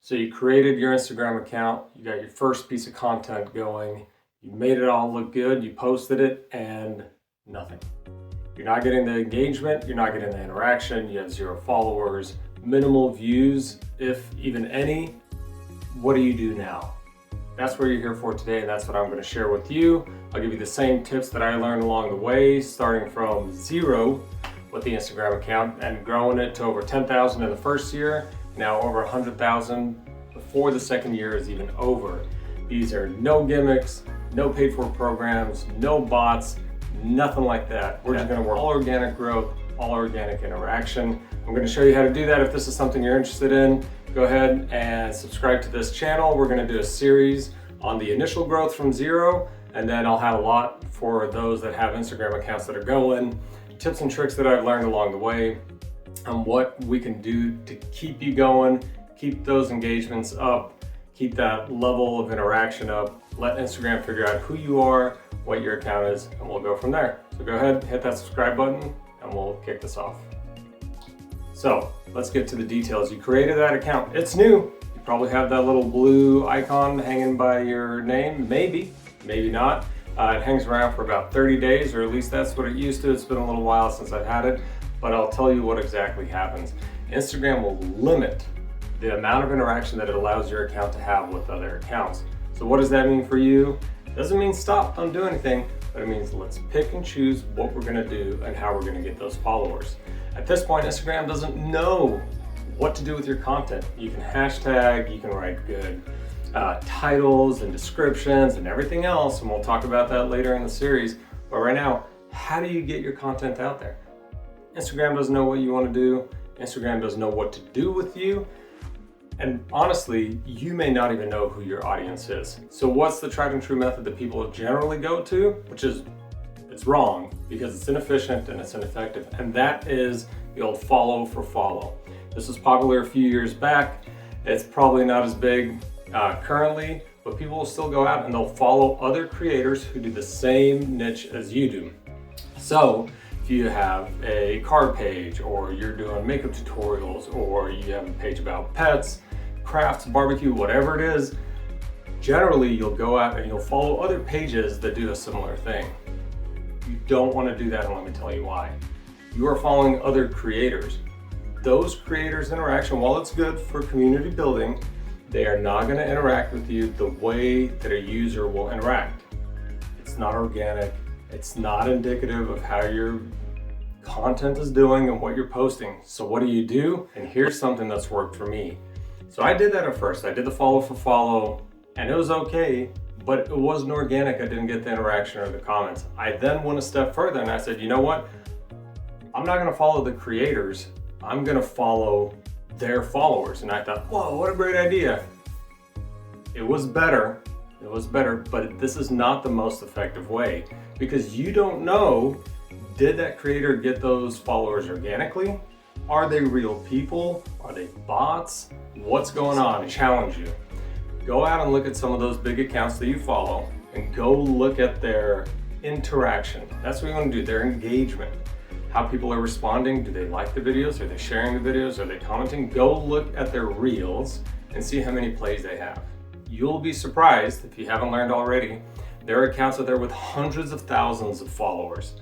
So you created your Instagram account, you got your first piece of content going, you made it all look good, you posted it, and nothing. You're not getting the engagement, you're not getting the interaction, you have 0 followers, minimal views, if even any. What do you do now? That's what you're here for today, and that's what I'm going to share with you. I'll give you the same tips that I learned along the way, starting from 0 with the Instagram account and growing it to over 10,000 in the first year, now over 100,000 before the second year is even over. These are no gimmicks, no paid for programs, no bots, nothing like that. We're just going to work all organic growth, all organic interaction. I'm going to show you how to do that. If this is something you're interested in, go ahead and subscribe to this channel. We're going to do a series on the initial growth from 0, and then I'll have a lot for those that have Instagram accounts that are going, tips and tricks that I've learned along the way, and what we can do to keep you going, keep those engagements up, keep that level of interaction up, let Instagram figure out who you are, what your account is, and we'll go from there. So go ahead, hit that subscribe button, and we'll kick this off. So let's get to the details. You created that account. It's new. You probably have that little blue icon hanging by your name. Maybe, maybe not. It hangs around for about 30 days, or at least that's what it used to. It's been a little while since I've had it, but I'll tell you what exactly happens. Instagram will limit the amount of interaction that it allows your account to have with other accounts. So what does that mean for you? It doesn't mean stop, don't do anything, but it means let's pick and choose what we're gonna do and how we're gonna get those followers. At this point, Instagram doesn't know what to do with your content. You can hashtag, you can write good titles and descriptions and everything else, and we'll talk about that later in the series. But right now, how do you get your content out there? Instagram doesn't know what you want to do. Instagram doesn't know what to do with you. And honestly, you may not even know who your audience is. So what's the tried and true method that people generally go to? Which is, it's wrong because it's inefficient and it's ineffective. And that is the old follow for follow. This was popular a few years back. It's probably not as big currently, but people will still go out and they'll follow other creators who do the same niche as you do. So if you have a car page, or you're doing makeup tutorials, or you have a page about pets, crafts, barbecue, whatever it is, generally you'll go out and you'll follow other pages that do a similar thing. You don't want to do that, and let me tell you why. You are following other creators. Those creators' interaction, while it's good for community building, they are not going to interact with you the way that a user will interact. It's not organic. It's not indicative of how your content is doing and what you're posting. So what do? And here's something that's worked for me. So I did that at first. I did the follow for follow, and it was okay, but it wasn't organic. I didn't get the interaction or the comments. I then went a step further and I said, you know what? I'm not gonna follow the creators. I'm gonna follow their followers. And I thought, whoa, what a great idea. It was better, but this is not the most effective way, because you don't know, did that creator get those followers organically? Are they real people? Are they bots? What's going on? I challenge you. Go out and look at some of those big accounts that you follow and go look at their interaction. That's what you want to do, their engagement. How people are responding. Do they like the videos? Are they sharing the videos? Are they commenting? Go look at their reels and see how many plays they have. You'll be surprised, if you haven't learned already, there are accounts out there with hundreds of thousands of followers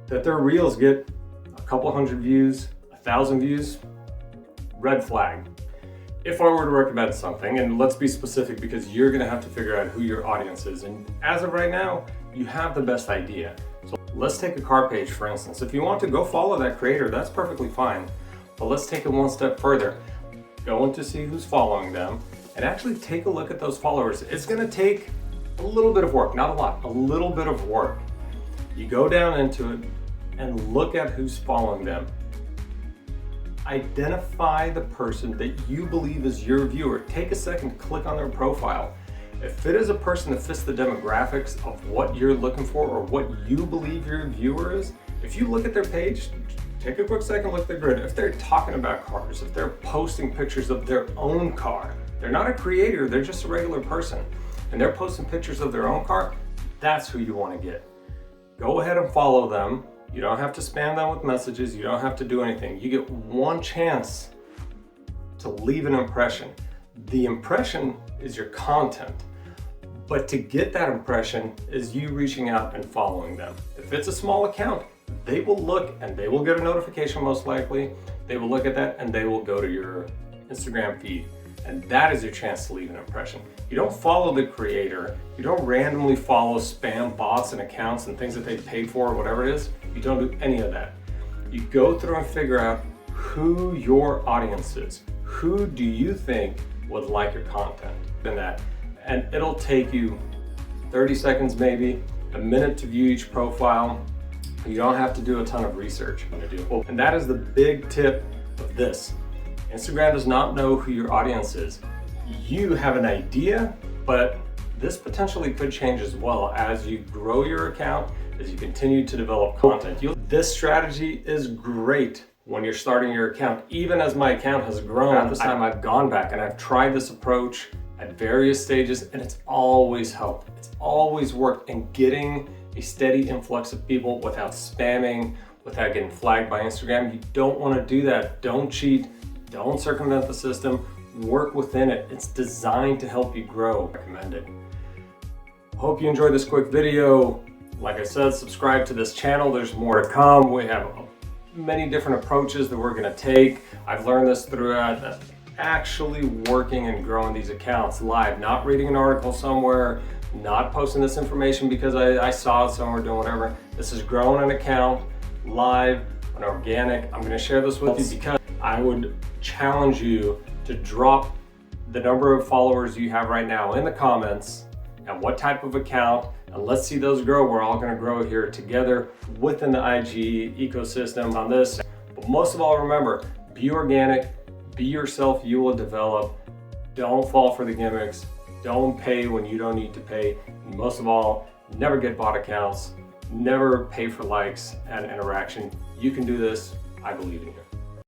that their reels get a couple hundred views, 1,000 views. Red flag. If I were to recommend something, and let's be specific because you're gonna have to figure out who your audience is, and as of right now, you have the best idea. So let's take a car page, for instance. If you want to go follow that creator, that's perfectly fine. But let's take it one step further. Go in to see who's following them and actually take a look at those followers. It's gonna take a little bit of work, not a lot, a little bit of work. You go down into it and look at who's following them. Identify the person that you believe is your viewer. Take a second to click on their profile. If it is a person that fits the demographics of what you're looking for or what you believe your viewer is, if you look at their page, take a quick second, look at the grid. If they're talking about cars, if they're posting pictures of their own car, they're not a creator, they're just a regular person, and they're posting pictures of their own car, that's who you want to get. Go ahead and follow them. You don't have to spam them with messages. You don't have to do anything. You get one chance to leave an impression. The impression is your content. But to get that impression is you reaching out and following them. If it's a small account, they will look and they will get a notification most likely. They will look at that and they will go to your Instagram feed. And that is your chance to leave an impression. You don't follow the creator. You don't randomly follow spam bots and accounts and things that they paid for or whatever it is. You don't do any of that. You go through and figure out who your audience is. Who do you think would like your content in that? And it'll take you 30 seconds, maybe a minute to view each profile. You don't have to do a ton of research. And that is the big tip of this. Instagram does not know who your audience is. You have an idea, but this potentially could change as well as you grow your account, as you continue to develop content. This strategy is great when you're starting your account. Even as my account has grown, at this time I've gone back and I've tried this approach at various stages, and it's always helped. It's always worked in getting a steady influx of people without spamming, without getting flagged by Instagram. You don't want to do that. Don't cheat. Don't circumvent the system. Work within it. It's designed to help you grow. Recommend it. Hope you enjoyed this quick video. Like I said, subscribe to this channel. There's more to come. We have many different approaches that we're going to take. I've learned this throughout actually working and growing these accounts live, not reading an article somewhere, not posting this information because I saw it somewhere doing whatever. This is growing an account live and organic. I'm going to share this with you because I would challenge you to drop the number of followers you have right now in the comments and what type of account, and let's see those grow. We're all going to grow here together within the IG ecosystem on this. But most of all, remember, be organic. Be yourself, you will develop. Don't fall for the gimmicks. Don't pay when you don't need to pay. And most of all, never get bot accounts. Never pay for likes and interaction. You can do this. I believe in you.